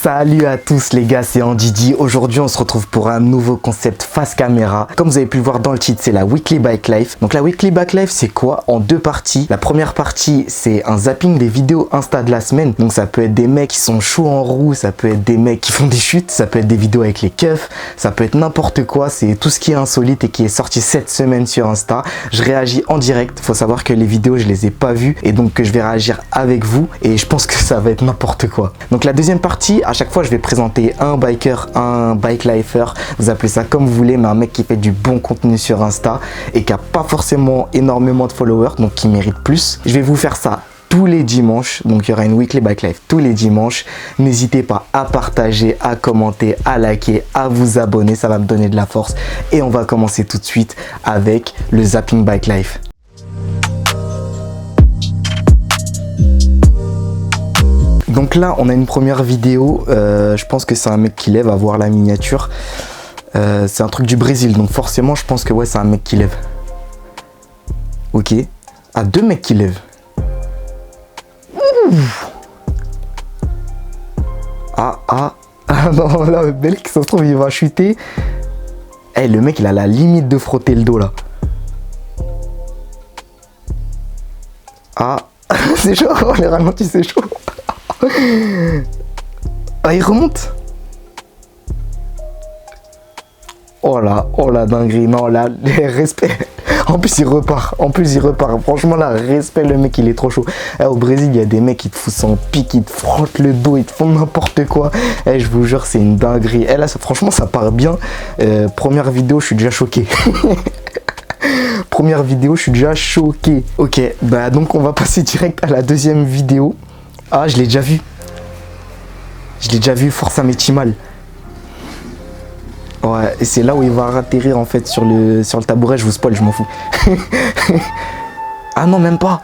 Salut à tous les gars, c'est Andidi. Aujourd'hui on se retrouve pour un nouveau concept face caméra. Comme vous avez pu le voir dans le titre, c'est la Weekly Bike Life. Donc la Weekly Bike Life, c'est quoi? En deux parties. La première partie, c'est un zapping des vidéos Insta de la semaine. Donc ça peut être des mecs qui sont chauds en roue, ça peut être des mecs qui font des chutes, ça peut être des vidéos avec les keufs, ça peut être n'importe quoi. C'est tout ce qui est insolite et qui est sorti cette semaine sur Insta. Je réagis en direct. Faut savoir que les vidéos, je les ai pas vues et donc que je vais réagir avec vous. Et je pense que ça va être n'importe quoi. Donc la deuxième partie, à chaque fois, je vais présenter un biker, un bike lifer. Vous appelez ça comme vous voulez, mais un mec qui fait du bon contenu sur Insta et qui a pas forcément énormément de followers, donc qui mérite plus. Je vais vous faire ça tous les dimanches, donc il y aura une Weekly Bike Life tous les dimanches. N'hésitez pas à partager, à commenter, à liker, à vous abonner, ça va me donner de la force. Et on va commencer tout de suite avec le Zapping Bike Life. Donc là, on a une première vidéo, je pense que c'est un mec qui lève, à voir la miniature. C'est un truc du Brésil, donc forcément, je pense que ouais, c'est un mec qui lève. Ok. Ah, deux mecs qui lèvent. Ouh. Ah non, là, le mec, ça se trouve, il va chuter. Eh, le mec, il a la limite de frotter le dos, là. Ah, c'est chaud, les ralentis, c'est chaud. Ah, il remonte. Oh la dinguerie. Non, là, respect. En plus, il repart. Franchement, là, respect, le mec, il est trop chaud. Au Brésil, il y a des mecs qui te foutent son pic, ils te frottent le dos, ils te font n'importe quoi. Je vous jure, c'est une dinguerie. Là, franchement, ça part bien. Première vidéo, je suis déjà choqué. Première vidéo, je suis déjà choqué. Ok, bah donc on va passer direct à la deuxième vidéo. Ah, je l'ai déjà vu. Force à Métimal. Ouais, et c'est là où il va atterrir en fait sur le tabouret. Je vous spoil, je m'en fous. Ah non, même pas.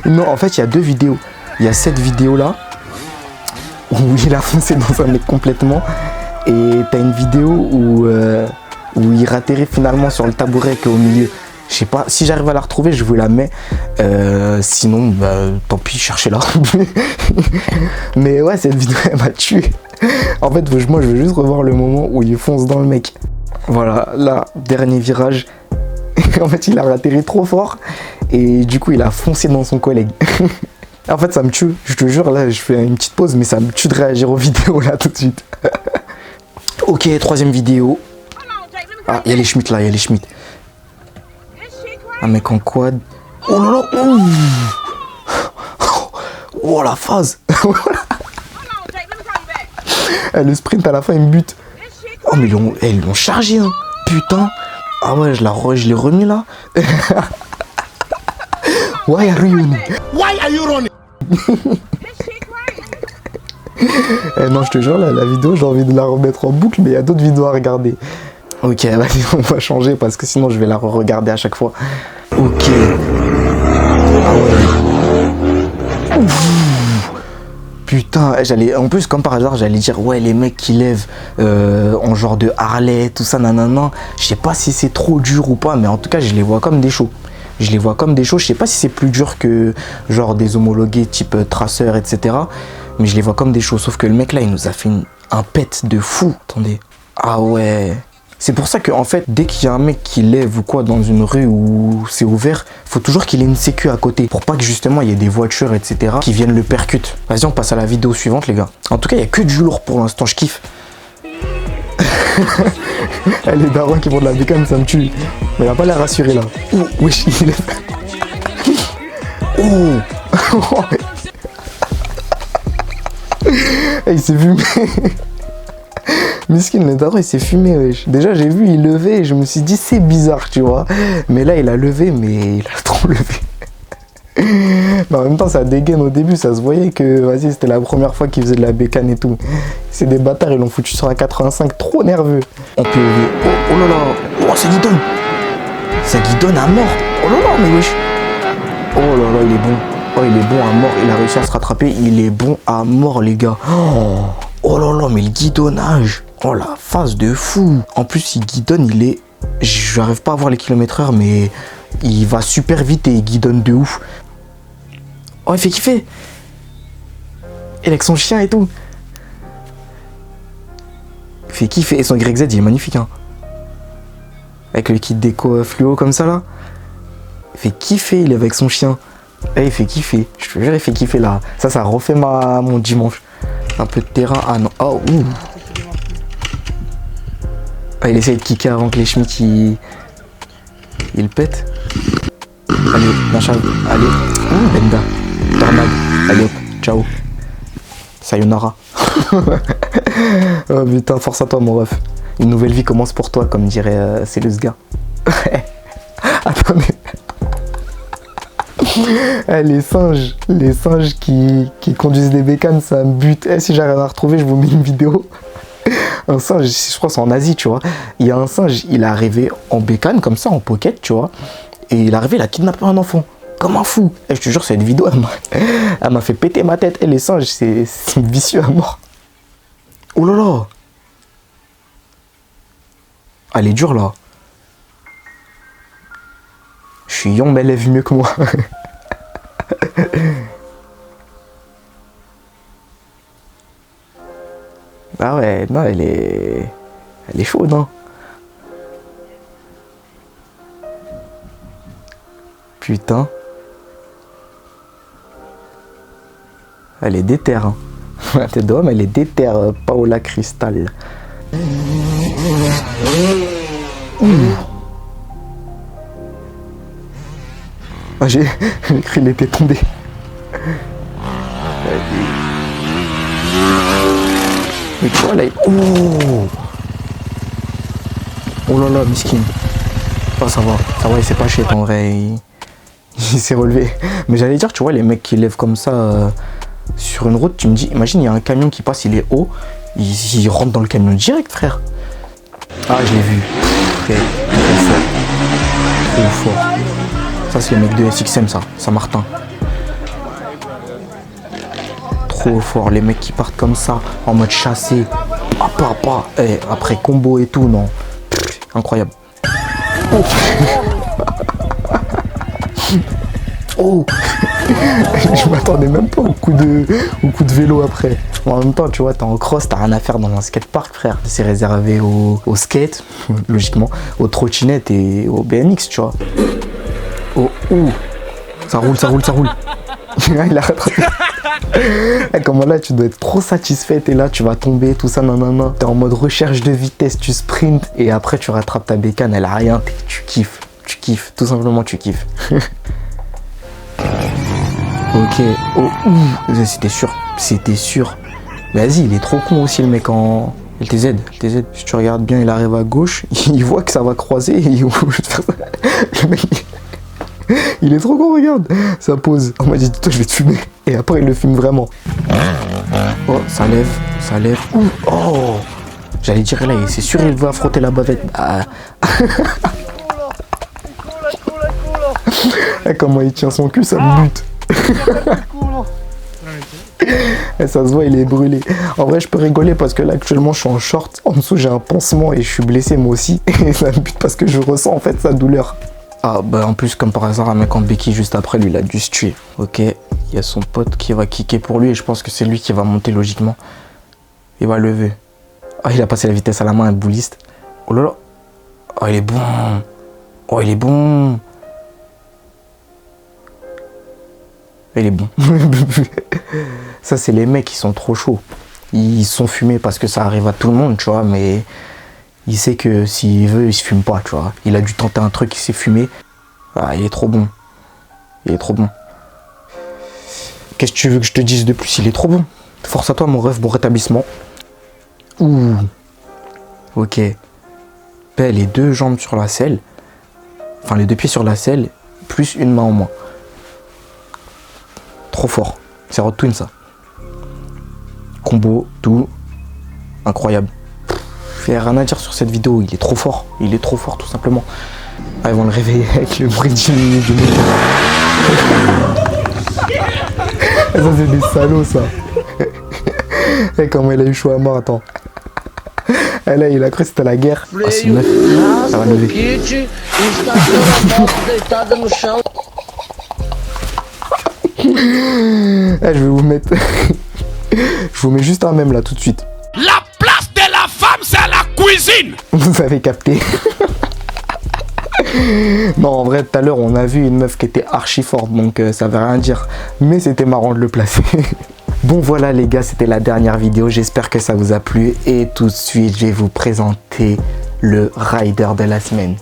Non, en fait, il y a deux vidéos. Il y a cette vidéo là où il a foncé dans un mec complètement. Et t'as une vidéo où il atterrit finalement sur le tabouret qui est au milieu. Je sais pas, si j'arrive à la retrouver, je vous la mets. Sinon, bah, tant pis, cherchez-la. Mais ouais, cette vidéo, elle m'a tué. En fait, moi, je veux juste revoir le moment où il fonce dans le mec. Voilà, là, dernier virage. En fait, il a atterri trop fort. Et du coup, il a foncé dans son collègue. En fait, ça me tue. Je te jure, là, je fais une petite pause, mais ça me tue de réagir aux vidéos, là, tout de suite. Ok, troisième vidéo. Ah, il y a les Schmitt, là, Un mec en quad. Oh là là. Oh la phase. Le sprint à la fin il me bute. Oh mais ils l'ont chargé hein. Putain. Ah ouais, je l'ai remis là. Why are you running? Non, je te jure, là, la vidéo, j'ai envie de la remettre en boucle, mais il y a d'autres vidéos à regarder. Ok, vas-y, on va changer parce que sinon je vais la re-regarder à chaque fois. Ok. Ah ouais. Ouf. Putain, en plus, comme par hasard, j'allais dire, ouais, les mecs qui lèvent en genre de Harley, tout ça, nanana. Je sais pas si c'est trop dur ou pas, mais en tout cas, je les vois comme des chauds. Je sais pas si c'est plus dur que genre des homologués type traceur, etc. Mais je les vois comme des chauds. Sauf que le mec là, il nous a fait un pet de fou. Attendez. Ah ouais. C'est pour ça qu'en fait, dès qu'il y a un mec qui lève ou quoi dans une rue où c'est ouvert, faut toujours qu'il ait une sécu à côté. Pour pas que justement il y ait des voitures, etc. qui viennent le percuter. Vas-y, on passe à la vidéo suivante, les gars. En tout cas, il n'y a que du lourd pour l'instant, je kiffe. Les darons qui font de la bécane, ça me tue. Mais il a pas l'air rassuré là. Ouh, wesh, il lève. Oh. Il s'est fumé. Miskin, le daron il s'est fumé, wesh. Déjà j'ai vu il levait et je me suis dit c'est bizarre, tu vois. Mais là il a levé, mais il a trop levé. Mais en même temps ça dégaine au début, ça se voyait que vas-y c'était la première fois qu'il faisait de la bécane et tout. C'est des bâtards, ils l'ont foutu sur la 85, trop nerveux. On peut... Oh là là, oh ça guidonne. Ça guidonne à mort. Oh là là, mais wesh. Oh là là, il est bon. Oh il est bon à mort, il a réussi à se rattraper, il est bon à mort les gars. Oh là là, mais le guidonnage. Oh la phase de fou. En plus il guidonne, j'arrive pas à voir les kilomètres/heure, mais il va super vite et il guidonne de ouf. Oh il fait kiffer. Et avec son chien et tout. Il fait kiffer. Et son YZ, il est magnifique, hein. Avec le kit déco fluo comme ça, là. Il fait kiffer, il est avec son chien. Et il fait kiffer. Je te jure, il fait kiffer, là. Ça refait mon dimanche. Un peu de terrain. Ah non. Oh, ouh. Ah, il essaye de kicker avant que les Schmitt, il pète. Allez, machin. Allez. Ouh, Benda. Tornade. Allez hop. Ciao. Sayonara. Oh putain, force à toi mon ref. Une nouvelle vie commence pour toi, comme dirait c'est le sga. Attendez. Les singes qui conduisent des bécanes, ça me bute. Si j'arrive à retrouver, je vous mets une vidéo. Un singe, je crois que c'est en Asie, tu vois. Il y a un singe, il est arrivé en bécane, comme ça, en pocket, tu vois. Et il est arrivé, il a kidnappé un enfant. Comme un fou. Et je te jure, cette vidéo, elle m'a fait péter ma tête. Et les singes, c'est vicieux à mort. Oh là là. Elle est dure, là. Je suis young, mais elle lève mieux que moi. Ah ouais, non, elle est chaude, hein. Putain. Elle est déter, hein. La tête d'homme, elle est déter, Paola Cristal. Ah, j'ai cru qu'il était tombé. Mais tu vois là, oh là là, miskin. Oh, ça va, il s'est pas chier en vrai, il s'est relevé. Mais j'allais dire, tu vois, les mecs qui lèvent comme ça sur une route, tu me dis, imagine, il y a un camion qui passe, il est haut, il rentre dans le camion direct, frère. Ah, je l'ai vu. Très fort. Trop fort. Ça, c'est les mecs de SXM, ça, Saint-Martin. Trop fort, les mecs qui partent comme ça, en mode chassé. Et après combo et tout, non. Incroyable. Oh, oh. Je m'attendais même pas au coup de vélo après. En même temps, tu vois, t'es en cross, t'as rien à faire dans un skatepark, frère. C'est réservé au skate, logiquement, aux trottinettes et au BMX, tu vois. Oh, ouh. Ça roule. Il a rattrapé. Comment là, tu dois être trop satisfait, et là, tu vas tomber, tout ça, nanana. T'es en mode recherche de vitesse, tu sprints, et après, tu rattrapes ta bécane, elle a rien, tu kiffes, tout simplement, tu kiffes. Ok, oh, c'était sûr. Mais vas-y, il est trop con aussi, le mec en LTZ. Si tu regardes bien, il arrive à gauche, il voit que ça va croiser, et il le mec, il est trop con, regarde. Ça pose. On m'a dit, toi, je vais te fumer. Et après, il le fume vraiment. Oh, ça lève. Ouh, oh. J'allais dire, là, c'est sûr, il va affronter la bavette. Ah. Comment il tient son cul, ça me bute. Et ça se voit, il est brûlé. En vrai, je peux rigoler parce que là, actuellement, je suis en short. En dessous, j'ai un pansement et je suis blessé, moi aussi. Et ça me bute parce que je ressens, en fait, sa douleur. Ah, bah en plus, comme par hasard, un mec en béquille juste après, lui, il a dû se tuer. Ok, il y a son pote qui va kicker pour lui et je pense que c'est lui qui va monter logiquement. Il va lever. Ah, il a passé la vitesse à la main, un bouliste. Oh là là. Oh, il est bon. Oh, il est bon. Il est bon. Ça, c'est les mecs qui sont trop chauds. Ils sont fumés parce que ça arrive à tout le monde, tu vois, mais il sait que s'il veut, il se fume pas, tu vois. Il a dû tenter un truc, il s'est fumé. Ah, il est trop bon. Qu'est-ce que tu veux que je te dise de plus? Il est trop bon. Force à toi, mon ref, bon rétablissement. Ouh. Ok. Paix, les deux jambes sur la selle. Enfin, les deux pieds sur la selle, plus une main en moins. Trop fort. C'est Rod Twin, ça. Combo, tout. Incroyable. Je n'ai rien à dire sur cette vidéo. Il est trop fort, tout simplement. Ah, ils vont le réveiller avec le bruit du moteur. Ça, c'est des salauds, ça. Et comment il a eu chaud à mort, attends. Et là, il a cru que c'était la guerre. Ah, c'est une meuf. Ça va lever. Je vais vous mettre Je vous mets juste un mème là tout de suite. La place de la femme, c'est à la cuisine. Vous avez capté. Non, en vrai, tout à l'heure, on a vu une meuf qui était archi forte, donc ça veut rien dire. Mais c'était marrant de le placer. Bon, voilà les gars, c'était la dernière vidéo. J'espère que ça vous a plu. Et tout de suite, je vais vous présenter le rider de la semaine.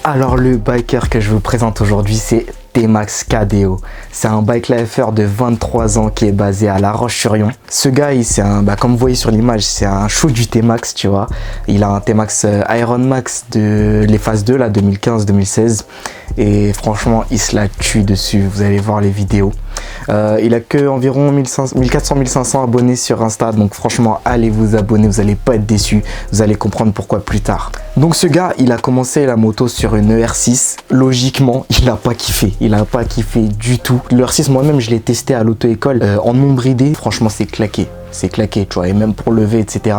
Alors, le biker que je vous présente aujourd'hui, c'est T-Max KDO. C'est un bike lifer de 23 ans qui est basé à La Roche-sur-Yon. Ce gars, c'est un, comme vous voyez sur l'image, c'est un chou du T-Max, tu vois. Il a un T-Max Iron Max de les phases 2, là, 2015-2016. Et franchement, il se la tue dessus. Vous allez voir les vidéos. Il a que environ 1400-1500 abonnés sur Insta. Donc franchement, allez vous abonner. Vous n'allez pas être déçus. Vous allez comprendre pourquoi plus tard. Donc ce gars, il a commencé la moto sur une ER6. Logiquement, il n'a pas kiffé. Il n'a pas kiffé du tout. Le R6, moi-même, je l'ai testé à l'auto-école en nombre idée. Franchement, c'est claqué. C'est claqué, tu vois. Et même pour lever, etc.,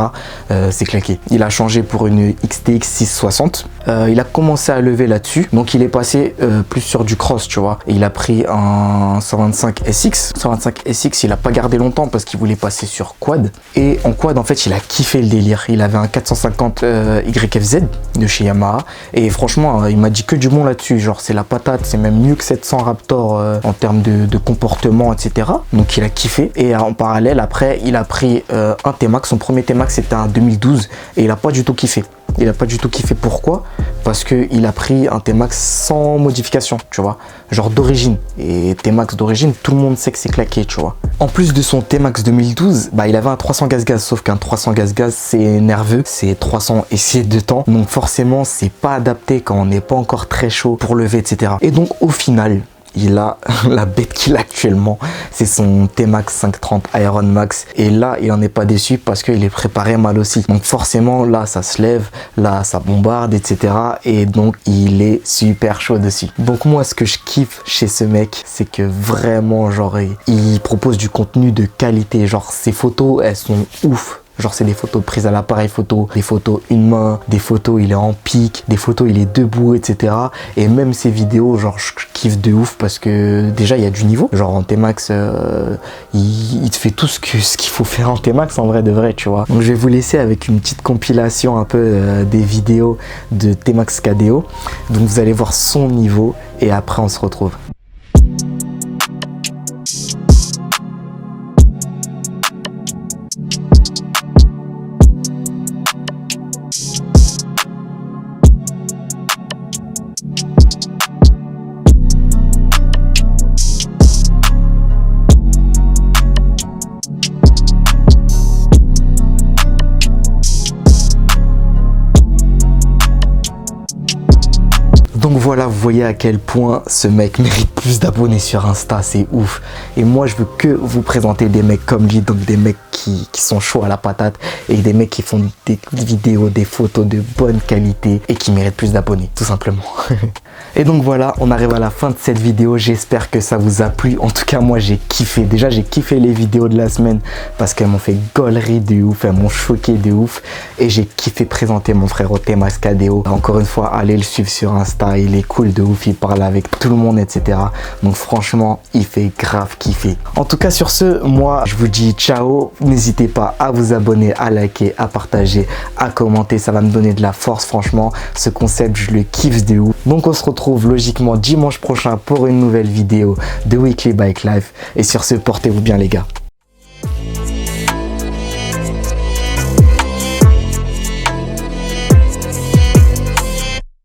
c'est claqué. Il a changé pour une XTX 660. Il a commencé à lever là-dessus. Donc, il est passé plus sur du cross, tu vois. Et il a pris un 125 SX. 125 SX, il n'a pas gardé longtemps parce qu'il voulait passer sur quad. Et en quad, en fait, il a kiffé le délire. Il avait un 450 YFZ de chez Yamaha. Et franchement, il m'a dit que du bon là-dessus. Genre, c'est la patate. C'est même mieux que 700 Raptor en termes de comportement, etc. Donc, il a kiffé. Et en parallèle, après, il a pris un T-Max. Son premier T-Max, c'était en 2012. Et il n'a pas du tout kiffé. Il n'a pas du tout kiffé. Pourquoi? Parce qu'il a pris un T-Max sans modification, tu vois. Genre d'origine. Et T-Max d'origine, tout le monde sait que c'est claqué, tu vois. En plus de son T-Max 2012, il avait un 300 gaz-gaz. Sauf qu'un 300 gaz-gaz, c'est nerveux. C'est 300 essais de temps. Donc forcément, c'est pas adapté quand on n'est pas encore très chaud pour lever, etc. Et donc au final, il a la bête qu'il a actuellement, c'est son T-Max 530 Iron Max. Et là, il en est pas déçu parce qu'il est préparé mal aussi. Donc forcément, là, ça se lève, là, ça bombarde, etc. Et donc, il est super chaud dessus. Donc moi, ce que je kiffe chez ce mec, c'est que vraiment, genre, il propose du contenu de qualité. Genre, ses photos, elles sont ouf. Genre c'est des photos prises à l'appareil photo, des photos une main, des photos il est en pique, des photos il est debout, etc. Et même ces vidéos, genre je kiffe de ouf parce que déjà il y a du niveau. Genre en T-Max, il te fait tout ce qu'il faut faire en T-Max en vrai de vrai, tu vois. Donc je vais vous laisser avec une petite compilation un peu des vidéos de T-Max KDO. Donc vous allez voir son niveau et après on se retrouve. Donc voilà, vous voyez à quel point ce mec mérite plus d'abonnés sur Insta, c'est ouf. Et moi, je veux que vous présenter des mecs comme lui, donc des mecs qui sont chauds à la patate et des mecs qui font des vidéos, des photos de bonne qualité et qui méritent plus d'abonnés, tout simplement. Et donc voilà, on arrive à la fin de cette vidéo. J'espère que ça vous a plu. En tout cas, moi, j'ai kiffé. Déjà, j'ai kiffé les vidéos de la semaine parce qu'elles m'ont fait gaulerie de ouf, elles m'ont choqué de ouf. Et j'ai kiffé présenter mon frère au T-Max KDO. Encore une fois, allez le suivre sur Insta. Il est cool de ouf, il parle avec tout le monde, etc. Donc franchement, il fait grave kiffer. En tout cas, sur ce, moi, je vous dis ciao. N'hésitez pas à vous abonner, à liker, à partager, à commenter. Ça va me donner de la force, franchement. Ce concept, je le kiffe de ouf. Donc on se retrouve logiquement dimanche prochain pour une nouvelle vidéo de Weekly Bike Life. Et sur ce, portez-vous bien les gars.